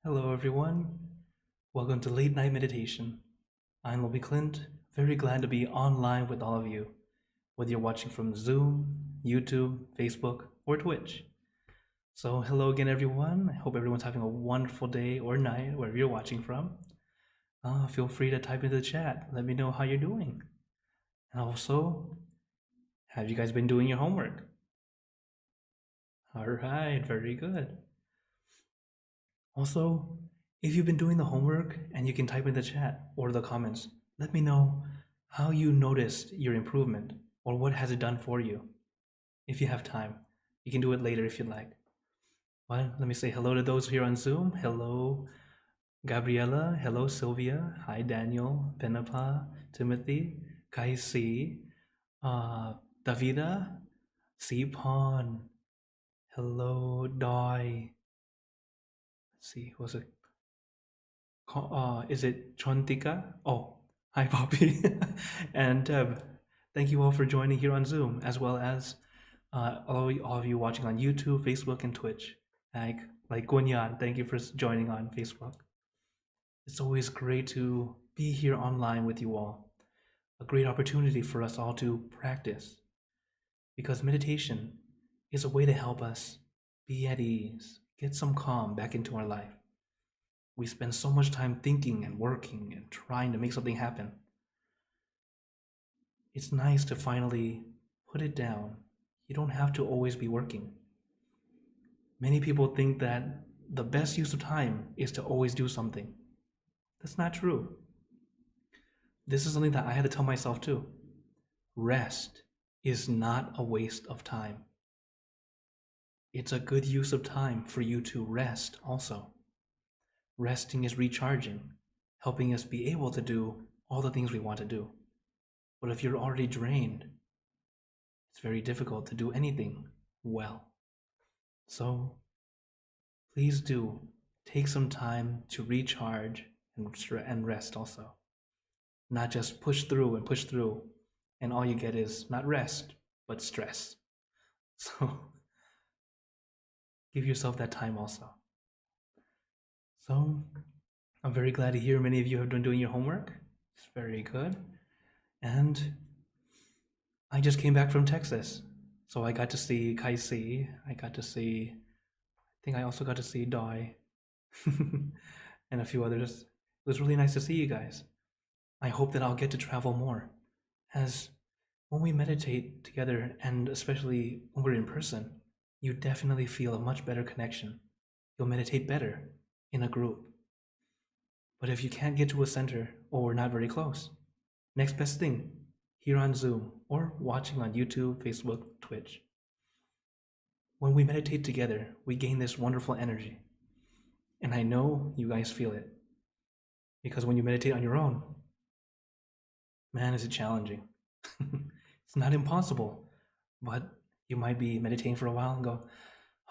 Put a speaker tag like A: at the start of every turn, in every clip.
A: Hello, everyone. Welcome to Late Night Meditation. I'm Lobby Clint, very glad to be online with all of you, whether you're watching from Zoom, YouTube, Facebook, or Twitch. So, hello again, everyone. I hope everyone's having a wonderful day or night, wherever you're watching from. Feel free to type into the chat. Let me know how you're doing. And also, have you guys been doing your homework? All right, very good. Also, if you've been doing the homework and you can type in the chat or the comments, let me know how you noticed your improvement or what has it done for you. If you have time, you can do it later if you'd like. Well, let me say hello to those here on Zoom. Hello, Gabriella. Hello, Sylvia. Hi, Daniel, Penapa, Timothy, Kaisi, Davida, Sipon. Hello, Doi. Let's see, who's it? Is it Chontika? Oh, hi, Poppy. And thank you all for joining here on Zoom, as well as all of you watching on YouTube, Facebook, and Twitch. Like Gunyan, thank you for joining on Facebook. It's always great to be here online with you all. A great opportunity for us all to practice. Because meditation is a way to help us be at ease, get some calm back into our life. We spend so much time thinking and working and trying to make something happen. It's nice to finally put it down. You don't have to always be working. Many people think that the best use of time is to always do something. That's not true. This is something that I had to tell myself too. Rest is not a waste of time. It's a good use of time for you to rest also. Resting is recharging, helping us be able to do all the things we want to do. But if you're already drained, it's very difficult to do anything well. So please do take some time to recharge and rest also. Not just push through, and all you get is not rest, but stress. So give yourself that time also. So I'm very glad to hear many of you have been doing your homework. It's very good. And I just came back from Texas. So I got to see Kaisi. I think I also got to see Doi and a few others. It was really nice to see you guys. I hope that I'll get to travel more, as when we meditate together, and especially when we're in person, you definitely feel a much better connection. You'll meditate better in a group. But if you can't get to a center or we're not very close, next best thing, here on Zoom or watching on YouTube, Facebook, Twitch. When we meditate together, we gain this wonderful energy. And I know you guys feel it. Because when you meditate on your own, man, is it challenging. It's not impossible, but you might be meditating for a while and go,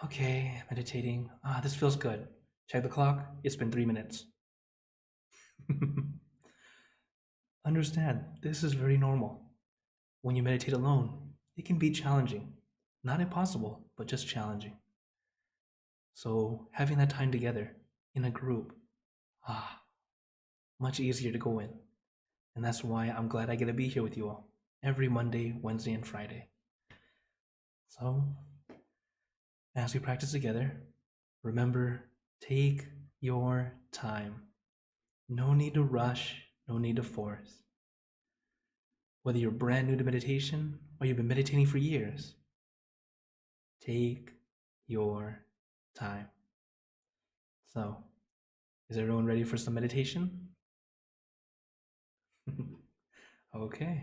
A: okay, meditating. This feels good. Check the clock. It's been 3 minutes. Understand, this is very normal. When you meditate alone, it can be challenging. Not impossible, but just challenging. So having that time together in a group, much easier to go in. And that's why I'm glad I get to be here with you all every Monday, Wednesday, and Friday. So as we practice together, remember, take your time. No need to rush, no need to force. Whether you're brand new to meditation or you've been meditating for years, take your time. So, is everyone ready for some meditation? Okay.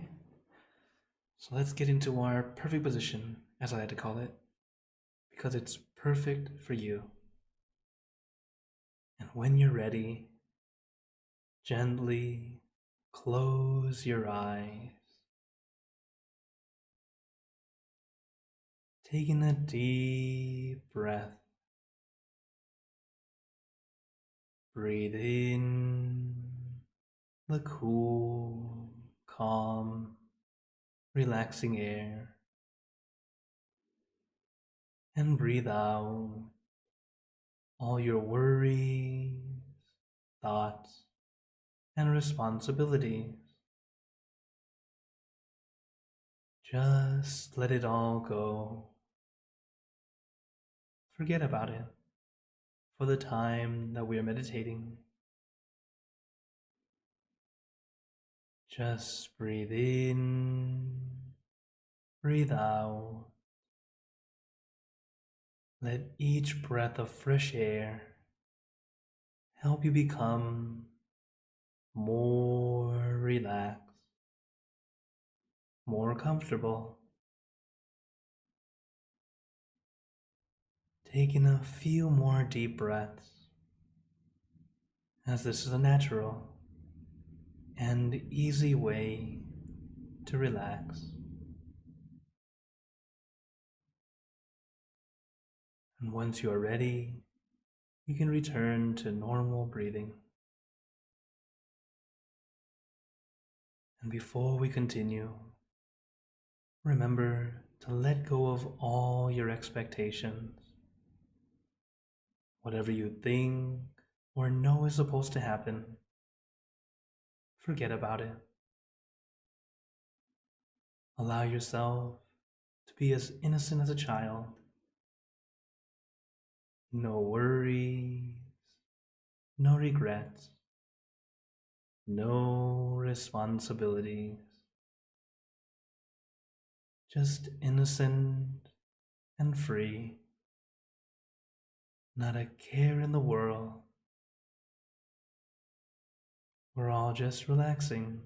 A: So let's get into our perfect position, as I like to call it, because it's perfect for you. And when you're ready, gently close your eyes. Taking a deep breath. Breathe in the cool, calm, relaxing air. And breathe out all your worries, thoughts, and responsibilities. Just let it all go. Forget about it for the time that we are meditating. Just breathe in, breathe out. Let each breath of fresh air help you become more relaxed, more comfortable. Taking a few more deep breaths, as this is a natural and easy way to relax. And once you are ready, you can return to normal breathing. And before we continue, remember to let go of all your expectations. Whatever you think or know is supposed to happen, forget about it. Allow yourself to be as innocent as a child. No worries, no regrets, no responsibilities. Just innocent and free. Not a care in the world. We're all just relaxing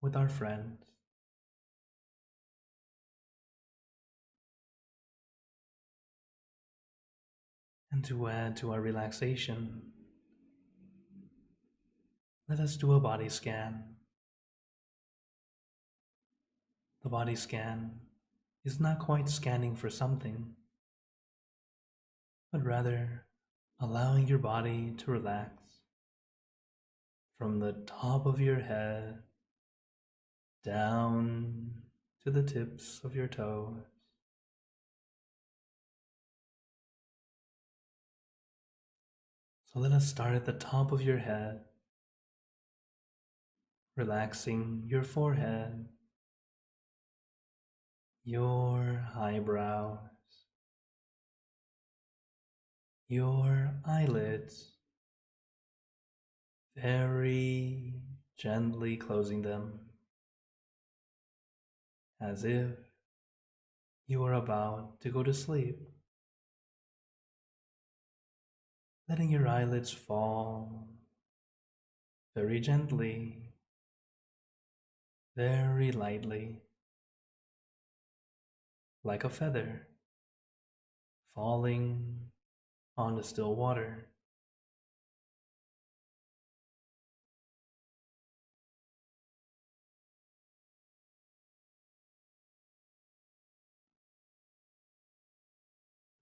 A: with our friends. And to add to our relaxation, let us do a body scan. The body scan is not quite scanning for something, but rather allowing your body to relax from the top of your head down to the tips of your toes. So let us start at the top of your head, relaxing your forehead, your eyebrows, your eyelids, very gently closing them, as if you are about to go to sleep. Letting your eyelids fall very gently, very lightly, like a feather falling on the still water.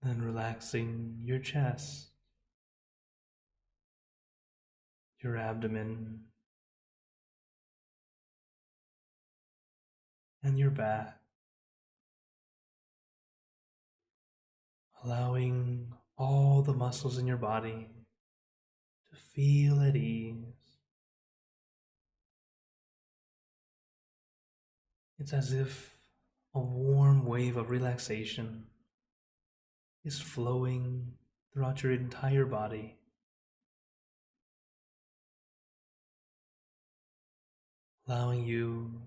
A: Then relaxing your chest, your abdomen, and your back, allowing all the muscles in your body to feel at ease. It's as if a warm wave of relaxation is flowing throughout your entire body. Allowing you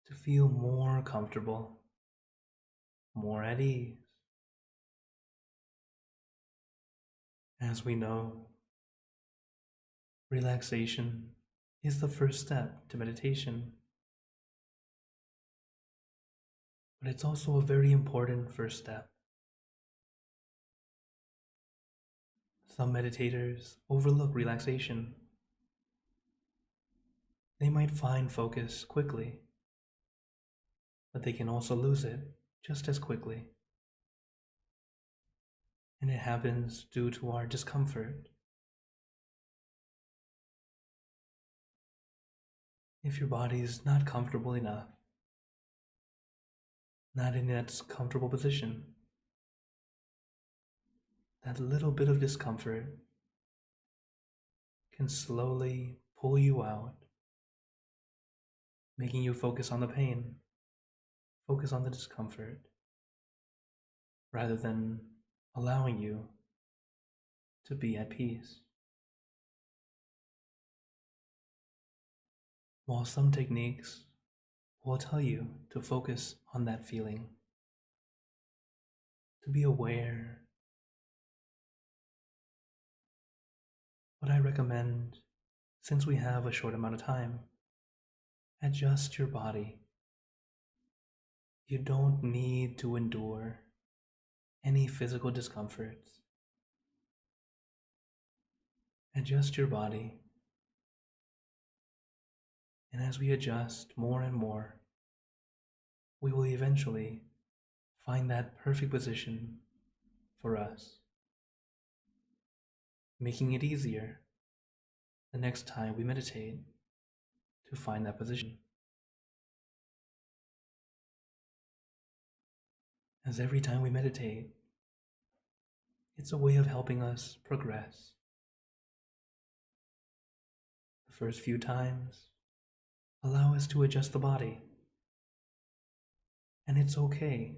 A: to feel more comfortable, more at ease. As we know, relaxation is the first step to meditation, but it's also a very important first step. Some meditators overlook relaxation. They might find focus quickly, but they can also lose it just as quickly. And it happens due to our discomfort. If your body is not comfortable enough, not in that comfortable position, that little bit of discomfort can slowly pull you out, making you focus on the pain, focus on the discomfort, rather than allowing you to be at peace. While some techniques will tell you to focus on that feeling, to be aware, what I recommend, since we have a short amount of time, adjust your body. You don't need to endure any physical discomforts. Adjust your body, and as we adjust more and more, we will eventually find that perfect position for us, making it easier the next time we meditate to find that position. As every time we meditate, it's a way of helping us progress. The first few times, allow us to adjust the body. And it's okay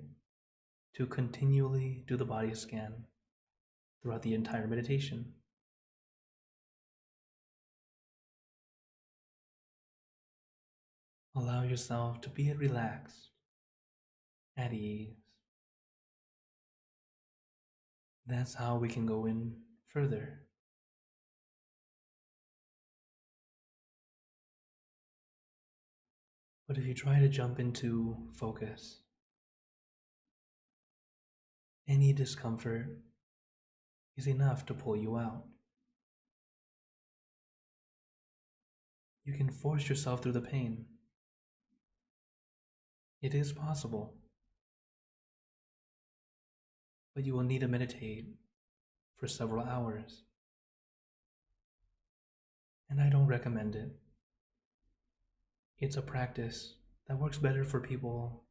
A: to continually do the body scan throughout the entire meditation. Allow yourself to be relaxed, at ease. That's how we can go in further. But if you try to jump into focus, any discomfort is enough to pull you out. You can force yourself through the pain. It is possible. But you will need to meditate for several hours. And I don't recommend it. It's a practice that works better for people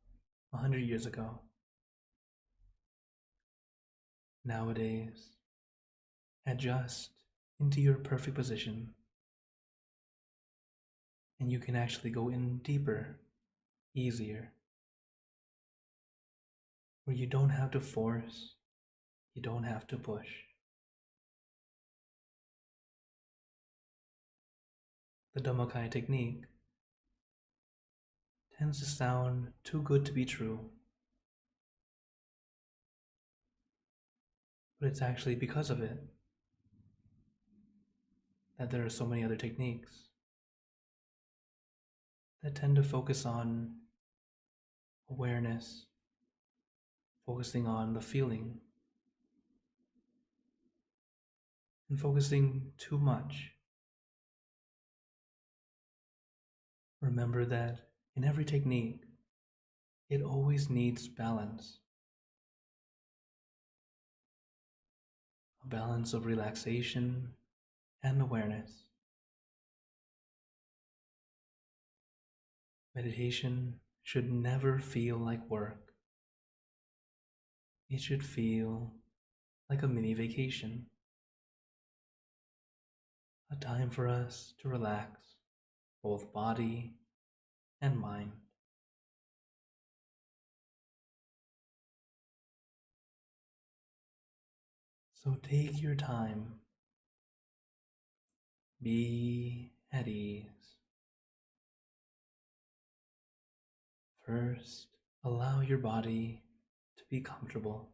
A: 100 years ago. Nowadays, adjust into your perfect position, and you can actually go in deeper, easier, where you don't have to force, you don't have to push. The Dhammakaya technique tends to sound too good to be true, but it's actually because of it that there are so many other techniques that tend to focus on awareness, focusing on the feeling, and focusing too much. Remember that in every technique, it always needs balance. A balance of relaxation and awareness. Meditation should never feel like work. It should feel like a mini vacation. A time for us to relax both body and mind. So take your time. Be at ease. First, allow your body to be comfortable.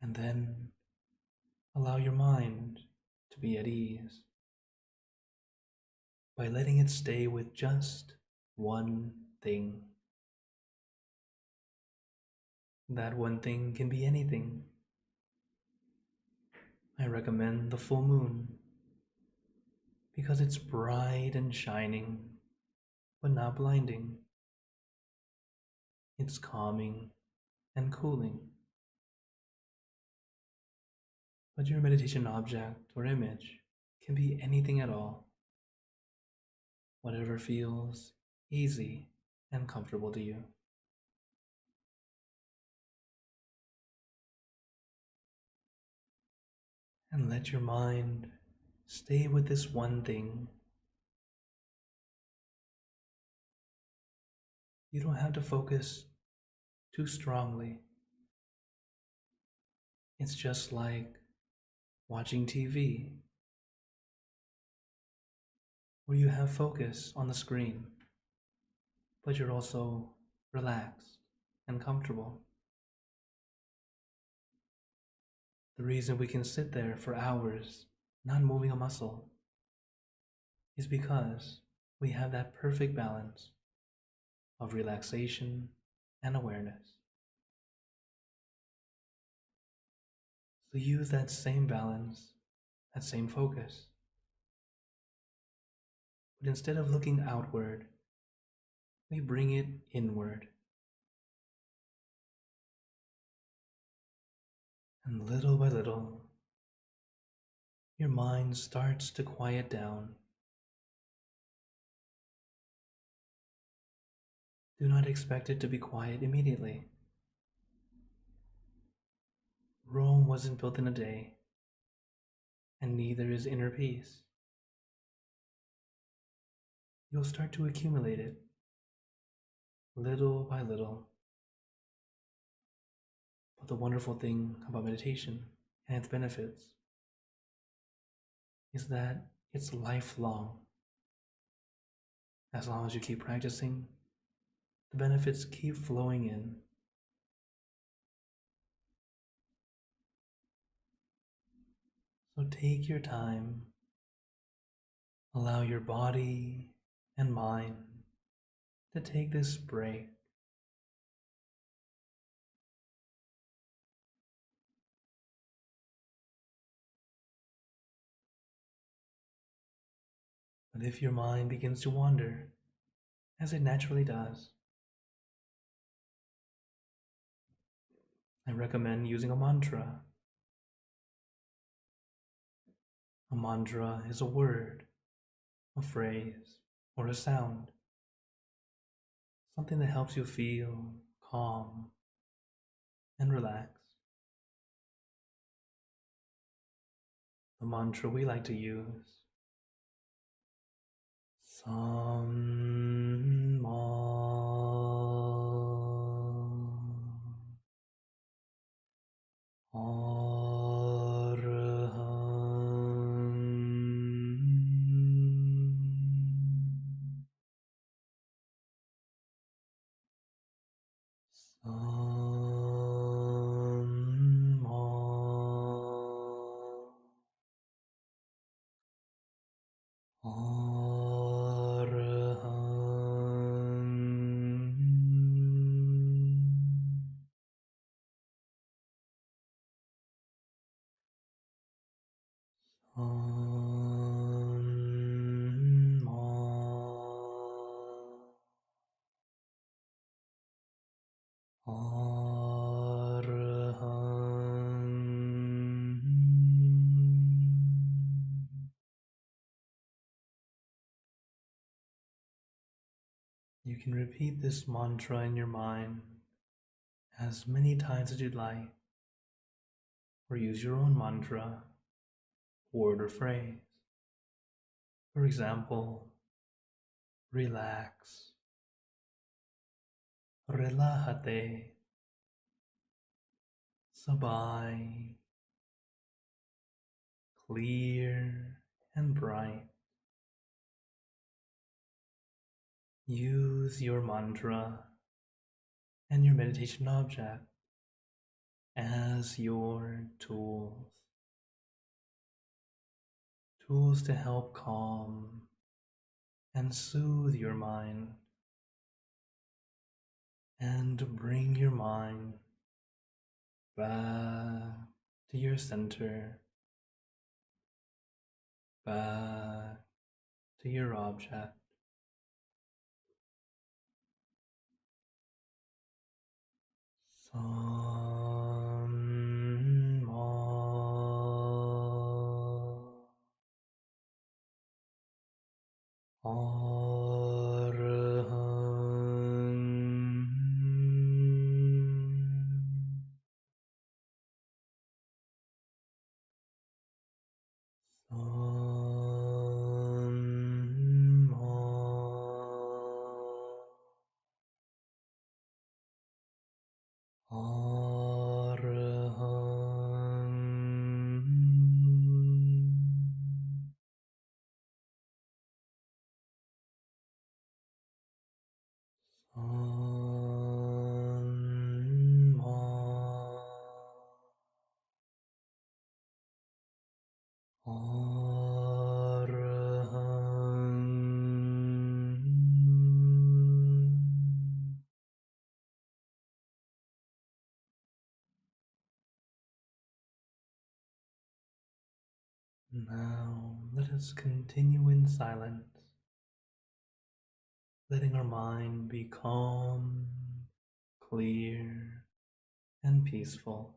A: And then allow your mind to be at ease by letting it stay with just one thing. That one thing can be anything. I recommend the full moon because it's bright and shining, but not blinding. It's calming and cooling. But your meditation object or image can be anything at all. Whatever feels easy and comfortable to you. and let your mind stay with this one thing. You don't have to focus too strongly. It's just like watching TV, where you have focus on the screen, but you're also relaxed and comfortable. The reason we can sit there for hours, not moving a muscle, is because we have that perfect balance of relaxation and awareness. So use that same balance, that same focus. But instead of looking outward, we bring it inward. And little by little, your mind starts to quiet down. Do not expect it to be quiet immediately. Rome wasn't built in a day, and neither is inner peace. You'll start to accumulate it, little by little. But the wonderful thing about meditation and its benefits is that it's lifelong. As long as you keep practicing, the benefits keep flowing in. So take your time, allow your body and mind to take this break. But if your mind begins to wander, as it naturally does, I recommend using a mantra. A mantra is a word, a phrase, or a sound, something that helps you feel calm and relaxed. The mantra we like to use, You can repeat this mantra in your mind as many times as you'd like, or use your own mantra, word or phrase. For example, relax, relájate, sabay, clear and bright. Use your mantra and your meditation object as your tools. Tools to help calm and soothe your mind and bring your mind back to your center, back to your object. Arahant. Now let us continue in silence, letting our mind be calm, clear, and peaceful.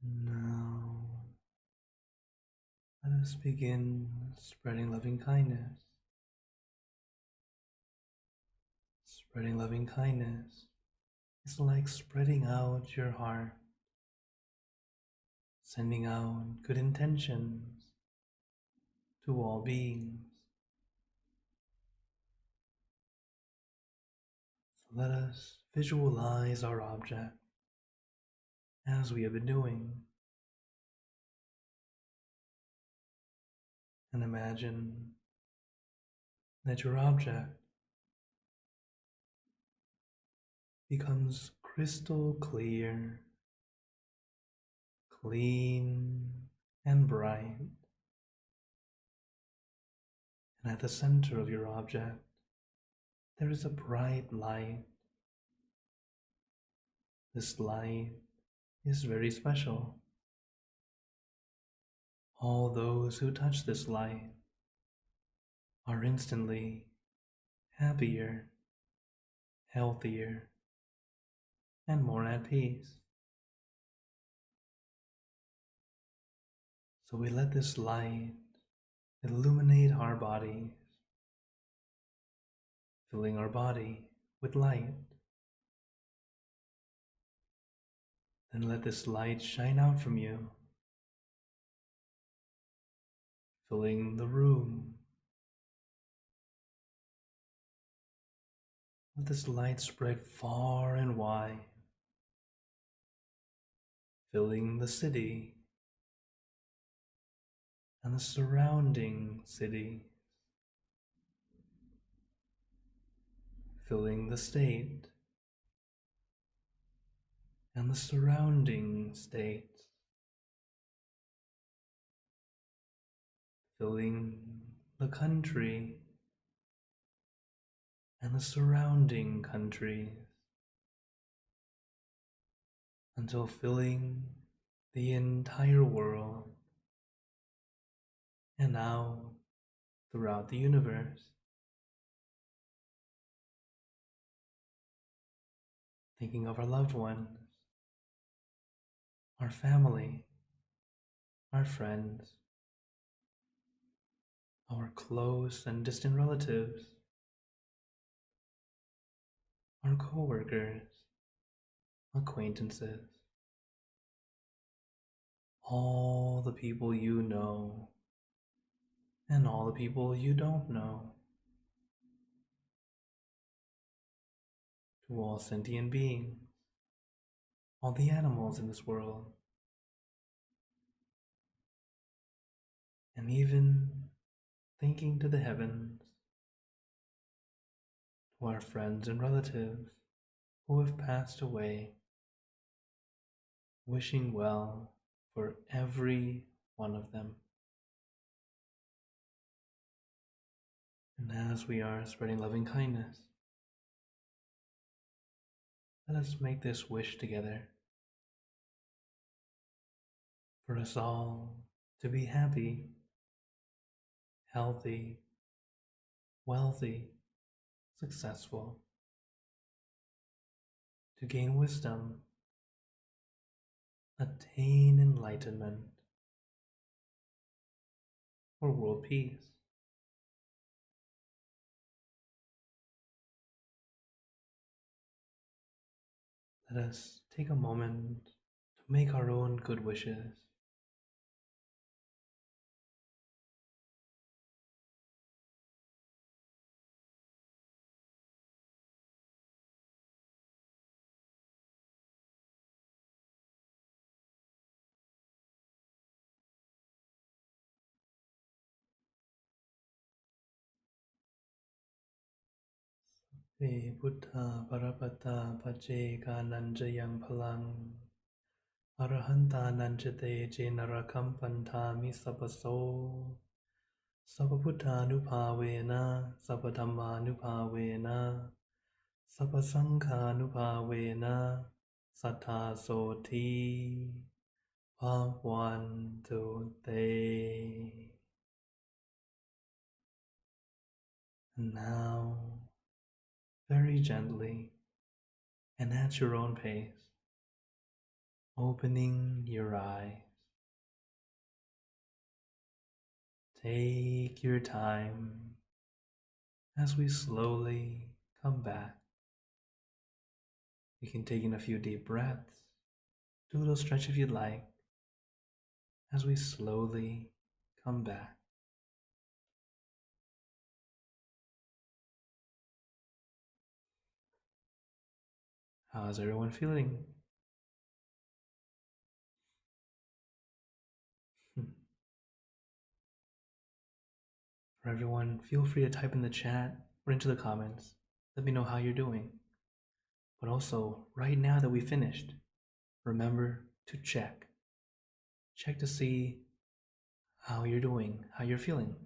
A: Now, let us begin spreading loving kindness. Spreading loving kindness is like spreading out your heart, sending out good intentions to all beings. So let us visualize our object as we have been doing, and imagine that your object becomes crystal clear, clean, and bright. And at the center of your object, there is a bright light. This light is very special. All those who touch this light are instantly happier, healthier, and more at peace. So we let this light illuminate our bodies, filling our body with light. Then let this light shine out from you, filling the room. Let this light spread far and wide, filling the city and the surrounding city, filling the state and the surrounding states, filling the country and the surrounding countries, until filling the entire world, and now throughout the universe. Thinking of our loved ones, our family, our friends, our close and distant relatives, our co-workers, acquaintances, all the people you know, and all the people you don't know, to all sentient beings, all the animals in this world, and even thinking to the heavens, to our friends and relatives who have passed away, wishing well for every one of them. And as we are spreading loving kindness, let us make this wish together for us all to be happy, healthy, wealthy, successful, to gain wisdom, attain enlightenment, or world peace. Let us take a moment to make our own good wishes. Ve Buddha Parapata Pacheka Nanjayang Palang Arahanta Nanjate Jenarakampanta Misapaso Sapabuddha Nupavena Sapadhamma Nupavena Sapasangha Nupavena Sattha Soti Bhagwantu Te. And now, very gently and at your own pace, opening your eyes. Take your time as we slowly come back. You can take in a few deep breaths, do a little stretch if you'd like, as we slowly come back. How's everyone feeling? For everyone, feel free to type in the chat or into the comments. Let me know how you're doing. But also, right now that we finished, remember to check. Check to see how you're doing, how you're feeling.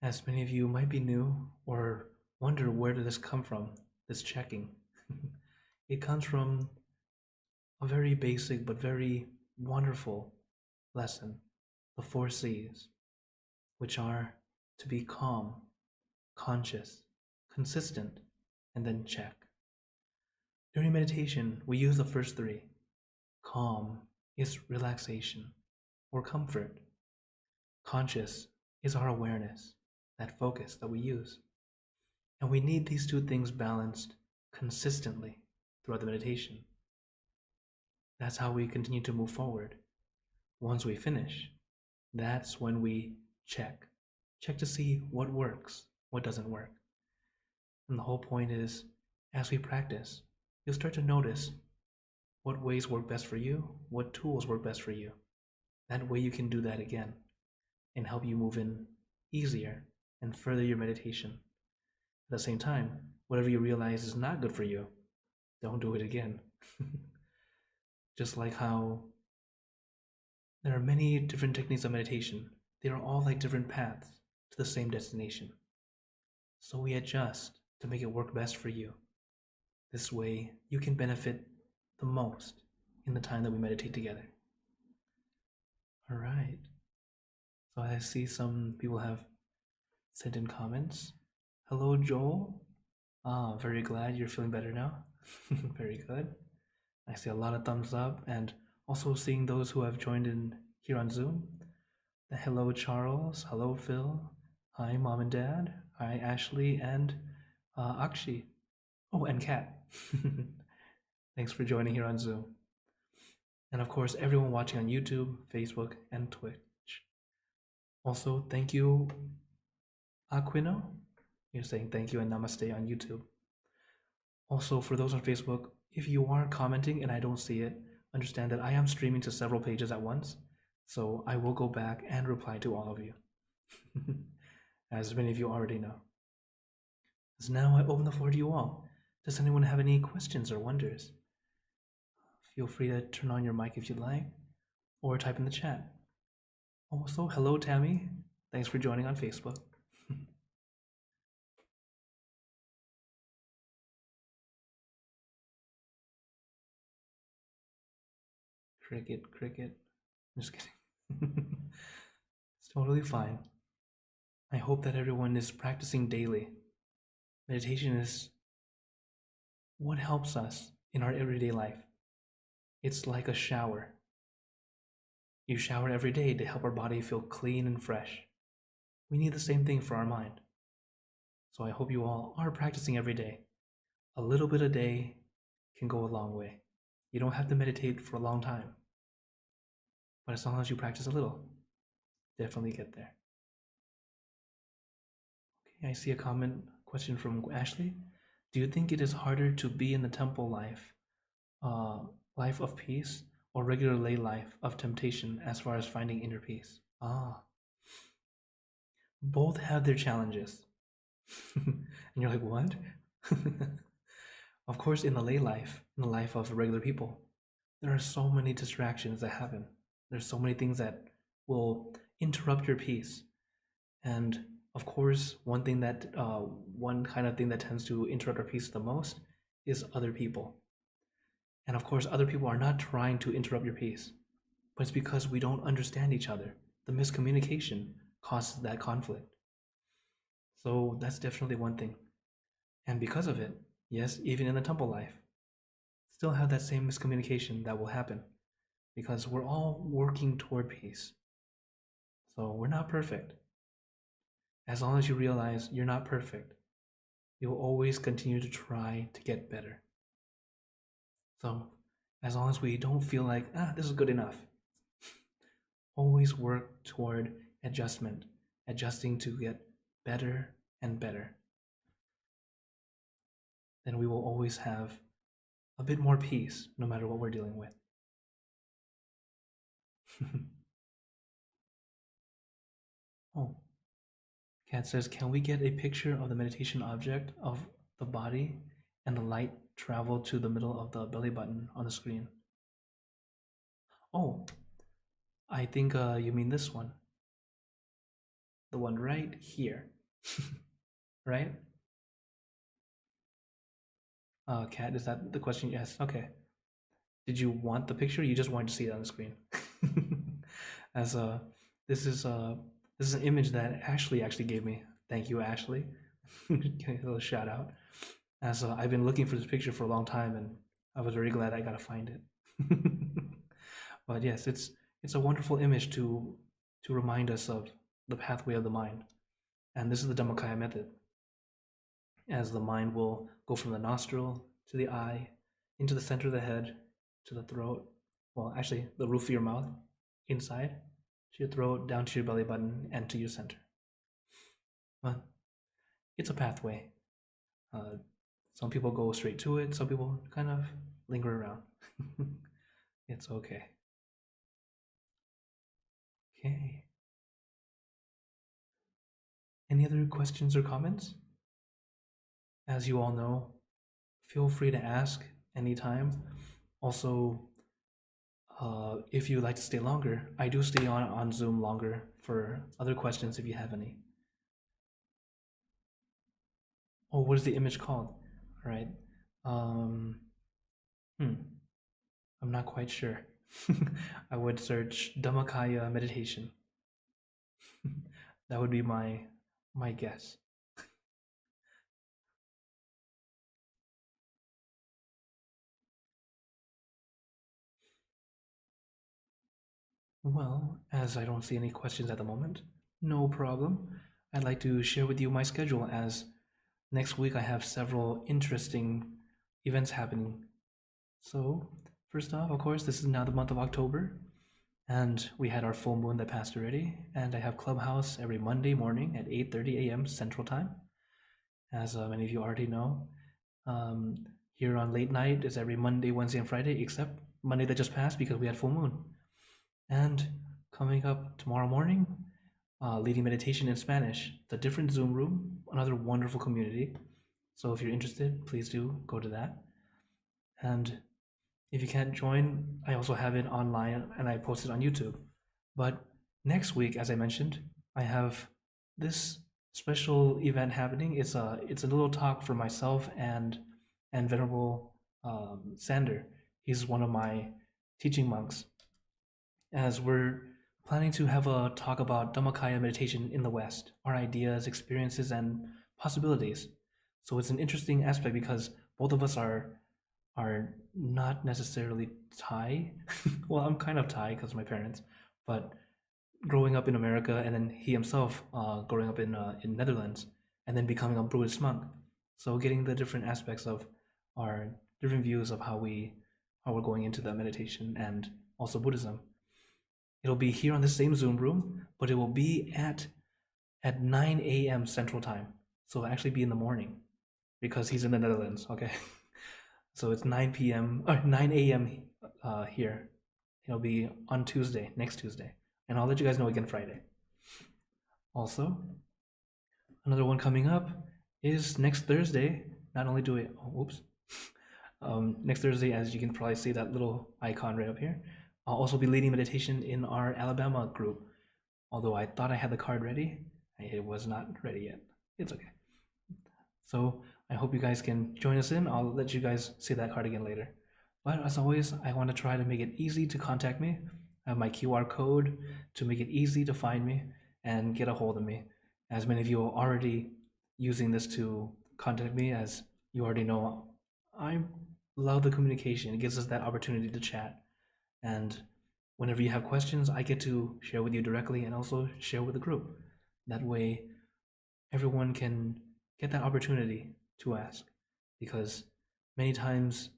A: As many of you might be new or wonder where did this come from, this checking. It comes from a very basic but very wonderful lesson, the 4 C's, which are to be calm, conscious, consistent, and then check. During meditation, we use the first 3. Calm is relaxation or comfort. Conscious is our awareness, that focus that we use. And we need these 2 things balanced consistently throughout the meditation. That's how we continue to move forward. Once we finish, that's when we check. Check to see what works, what doesn't work. And the whole point is, as we practice, you'll start to notice what ways work best for you, what tools work best for you. That way you can do that again and help you move in easier and further your meditation. At the same time, whatever you realize is not good for you, don't do it again. Just like how there are many different techniques of meditation, they are all like different paths to the same destination. So we adjust to make it work best for you. This way, you can benefit the most in the time that we meditate together. All right. So I see some people have sent in comments. Hello, Joel. Very glad you're feeling better now. Very good. I see a lot of thumbs up, and also seeing those who have joined in here on Zoom. Hello, Charles. Hello, Phil. Hi, Mom and Dad. Hi, Ashley and Akshi. Oh, and Kat. Thanks for joining here on Zoom. And of course, everyone watching on YouTube, Facebook, and Twitch. Also, thank you, Aquino. You're saying thank you and namaste on YouTube. Also, for those on Facebook, if you are commenting and I don't see it, understand that I am streaming to several pages at once, so I will go back and reply to all of you, as many of you already know. So now I open the floor to you all. Does anyone have any questions or wonders? Feel free to turn on your mic if you'd like, or type in the chat. Also, hello Tammy. Thanks for joining on Facebook. Cricket. I'm just kidding. It's totally fine. I hope that everyone is practicing daily. Meditation is what helps us in our everyday life. It's like a shower. You shower every day to help our body feel clean and fresh. We need the same thing for our mind. So I hope you all are practicing every day. A little bit a day can go a long way. You don't have to meditate for a long time. But as long as you practice a little, definitely get there. Okay, I see a question from Ashley. Do you think it is harder to be in the temple life, life of peace, or regular lay life of temptation as far as finding inner peace? Both have their challenges. And you're like, what? Of course, in the lay life, in the life of regular people, there are so many distractions that happen. There's so many things that will interrupt your peace. And of course, one kind of thing that tends to interrupt our peace the most is other people. And of course, other people are not trying to interrupt your peace, but it's because we don't understand each other. The miscommunication causes that conflict. So that's definitely one thing. And because of it, yes, even in the temple life, still have that same miscommunication that will happen because we're all working toward peace. So we're not perfect. As long as you realize you're not perfect, you'll always continue to try to get better. So as long as we don't feel like, this is good enough, always work toward adjustment, adjusting to get better and better. Then we will always have a bit more peace no matter what we're dealing with. Oh, Kat says, can we get a picture of the meditation object of the body and the light travel to the middle of the belly button on the screen? Oh, I think you mean this one. The one right here. Right? Kat, is that the question? Yes. Okay. Did you want the picture? Or you just wanted to see it on the screen. As this is an image that Ashley actually gave me. Thank you, Ashley. Give a little shout out. As I've been looking for this picture for a long time, and I was very glad I got to find it. But yes, it's a wonderful image to remind us of the pathway of the mind, and this is the Dhammakaya method. As the mind will go from the nostril to the eye, into the center of the head, to the throat. Well, actually, the roof of your mouth, inside, to your throat, down to your belly button, and to your center. But it's a pathway. Some people go straight to it. Some people kind of linger around. It's okay. Okay. Any other questions or comments? As you all know, feel free to ask anytime. Also, if you'd like to stay longer, I do stay on Zoom longer for other questions if you have any. Oh, what is the image called? All right. I'm not quite sure. I would search Dhammakaya meditation. That would be my guess. Well, as I don't see any questions at the moment, no problem. I'd like to share with you my schedule, as next week I have several interesting events happening. So, first off, of course, this is now the month of October, and we had our full moon that passed already, and I have Clubhouse every Monday morning at 8:30 a.m. Central Time. As many of you already know, here on Late Night is every Monday, Wednesday, and Friday, except Monday that just passed because we had full moon. And coming up tomorrow morning, leading meditation in Spanish, the different Zoom room, another wonderful community. So if you're interested, please do go to that. And if you can't join, I also have it online and I post it on YouTube. But next week, as I mentioned, I have this special event happening. It's a little talk for myself and Venerable Sander. He's one of my teaching monks, as we're planning to have a talk about Dhammakaya meditation in the West, our ideas, experiences, and possibilities. So it's an interesting aspect because both of us are not necessarily Thai. Well, I'm kind of Thai because of my parents, but growing up in America, and then he himself growing up in Netherlands, and then becoming a Buddhist monk. So getting the different aspects of our different views of how we're going into the meditation and also Buddhism. It'll be here on the same Zoom room, but it will be at 9 a.m. Central Time. So it'll actually be in the morning because he's in the Netherlands, okay? So it's 9 p.m. or 9 a.m. Here. It'll be on Tuesday, next Tuesday. And I'll let you guys know again Friday. Also, another one coming up is next Thursday. Not only do it, next Thursday, as you can probably see that little icon right up here, I'll also be leading meditation in our Alabama group. Although I thought I had the card ready, it was not ready yet. It's okay. So I hope you guys can join us in. I'll let you guys see that card again later. But as always, I want to try to make it easy to contact me. I have my QR code to make it easy to find me and get a hold of me. As many of you are already using this to contact me, as you already know, I'm love the communication. It gives us that opportunity to chat. And whenever you have questions, I get to share with you directly and also share with the group. That way, everyone can get that opportunity to ask. Because many times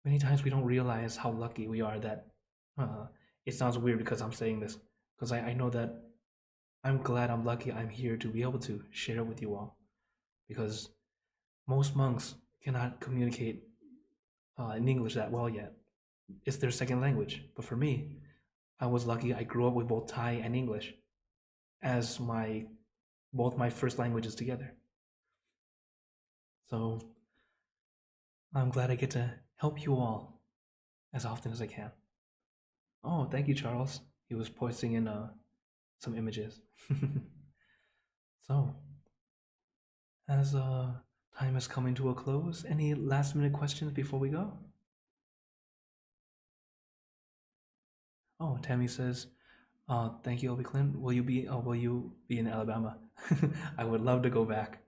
A: we don't realize how lucky we are that it sounds weird because I'm saying this, because I know that I'm glad I'm lucky I'm here to be able to share it with you all. Because most monks cannot communicate in English that well yet. It's their second language. But for me, I was lucky I grew up with both Thai and English as both my first languages together. So I'm glad I get to help you all as often as I can. Oh, thank you, Charles. He was posting in some images. So, as time is coming to a close, any last minute questions before we go? Oh, Tammy says, thank you, Obi Clint. Will you be in Alabama? I would love to go back,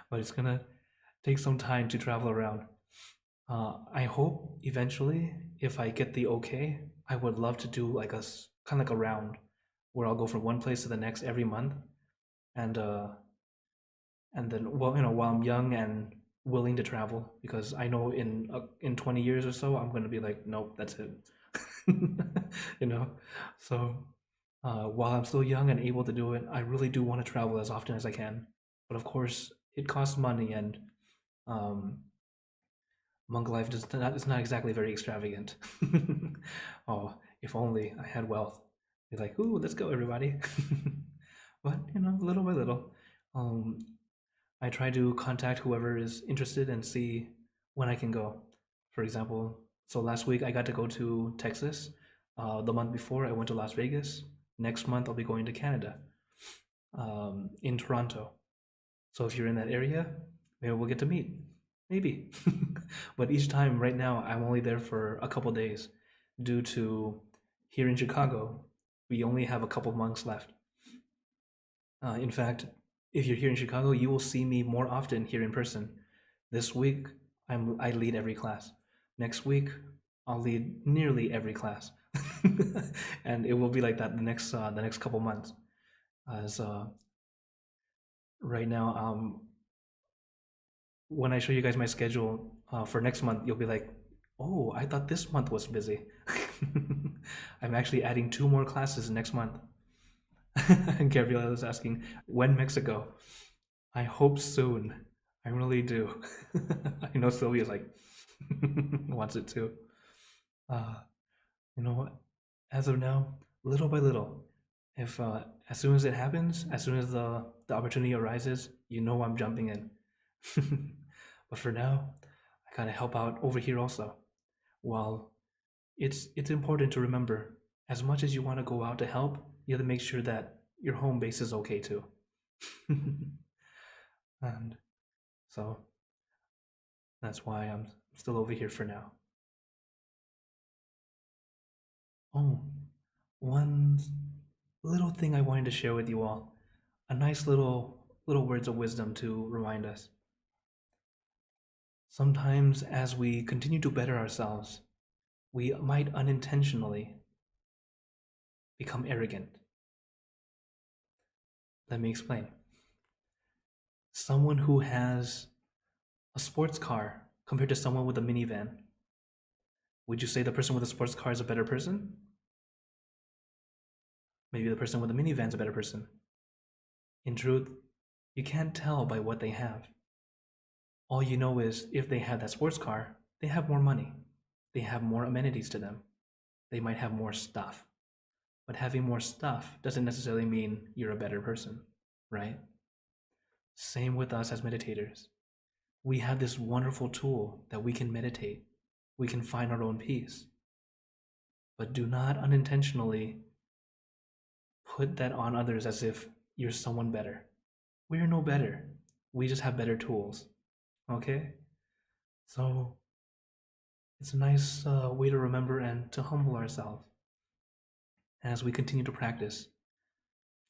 A: but it's gonna take some time to travel around. I hope eventually, if I get the okay, I would love to do like a kind of like a round where I'll go from one place to the next every month, and then while I'm young and willing to travel, because I know in 20 years or so I'm gonna be like, nope, that's it. you know, so while I'm still young and able to do it, I really do want to travel as often as I can. But of course, it costs money, and um, monk life is not exactly very extravagant. Oh, if only I had wealth. Be like, ooh, let's go, everybody. But little by little, um, I try to contact whoever is interested and see when I can go. For example, so last week I got to go to Texas. The month before I went to Las Vegas. Next month I'll be going to Canada, in Toronto. So if you're in that area, maybe we'll get to meet. Maybe. But each time right now I'm only there for a couple days due to here in Chicago, we only have a couple months left. In fact, if you're here in Chicago, you will see me more often here in person. This week, I lead every class. Next week, I'll lead nearly every class, and it will be like that the next couple months. As right now, when I show you guys my schedule for next month, you'll be like, "Oh, I thought this month was busy." I'm actually adding 2 more classes next month. Gabriela is asking, when Mexico? I hope soon. I really do. I know Sylvia's like wants it too. Uh, you know what? As of now, little by little, if as soon as it happens, as soon as the opportunity arises, I'm jumping in. But for now, I gotta help out over here also. While it's important to remember, as much as you want to go out to help, you have to make sure that your home base is okay too. And so that's why I'm still over here for now. Oh, one little thing I wanted to share with you all. A nice little words of wisdom to remind us. Sometimes as we continue to better ourselves, we might unintentionally become arrogant. Let me explain. Someone who has a sports car compared to someone with a minivan, would you say the person with a sports car is a better person? Maybe the person with a minivan is a better person. In truth, you can't tell by what they have. All you know is if they have that sports car, they have more money. They have more amenities to them. They might have more stuff. But having more stuff doesn't necessarily mean you're a better person, right? Same with us as meditators. We have this wonderful tool that we can meditate. We can find our own peace. But do not unintentionally put that on others as if you're someone better. We're no better. We just have better tools. Okay? So it's a nice way to remember and to humble ourselves. As we continue to practice,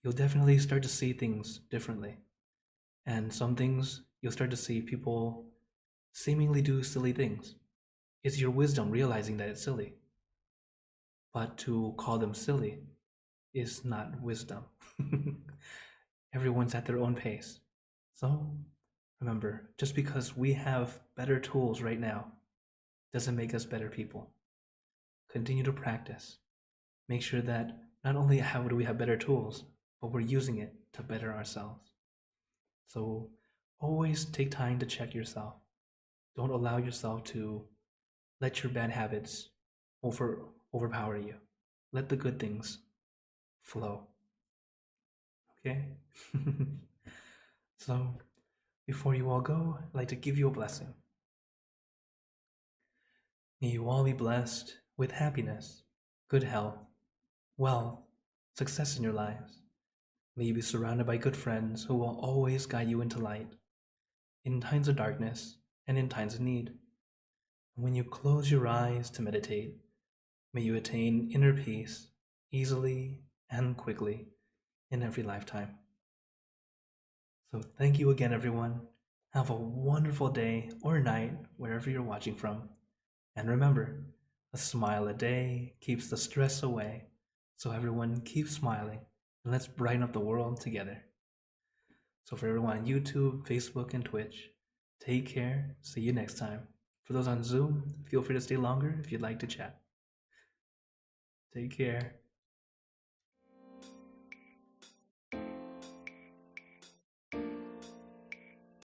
A: you'll definitely start to see things differently. And some things you'll start to see people seemingly do silly things. It's your wisdom realizing that it's silly. But to call them silly is not wisdom. Everyone's at their own pace. So remember, just because we have better tools right now doesn't make us better people. Continue to practice. Make sure that not only do we have better tools, but we're using it to better ourselves. So always take time to check yourself. Don't allow yourself to let your bad habits overpower you. Let the good things flow. Okay? So before you all go, I'd like to give you a blessing. May you all be blessed with happiness, good health, wealth, success in your lives. May you be surrounded by good friends who will always guide you into light, in times of darkness and in times of need. And when you close your eyes to meditate, may you attain inner peace easily and quickly in every lifetime. So thank you again, everyone. Have a wonderful day or night, wherever you're watching from. And remember, a smile a day keeps the stress away. So everyone keep smiling and let's brighten up the world together. So for everyone on YouTube, Facebook, and Twitch, take care. See you next time. For those on Zoom, feel free to stay longer if you'd like to chat. Take care.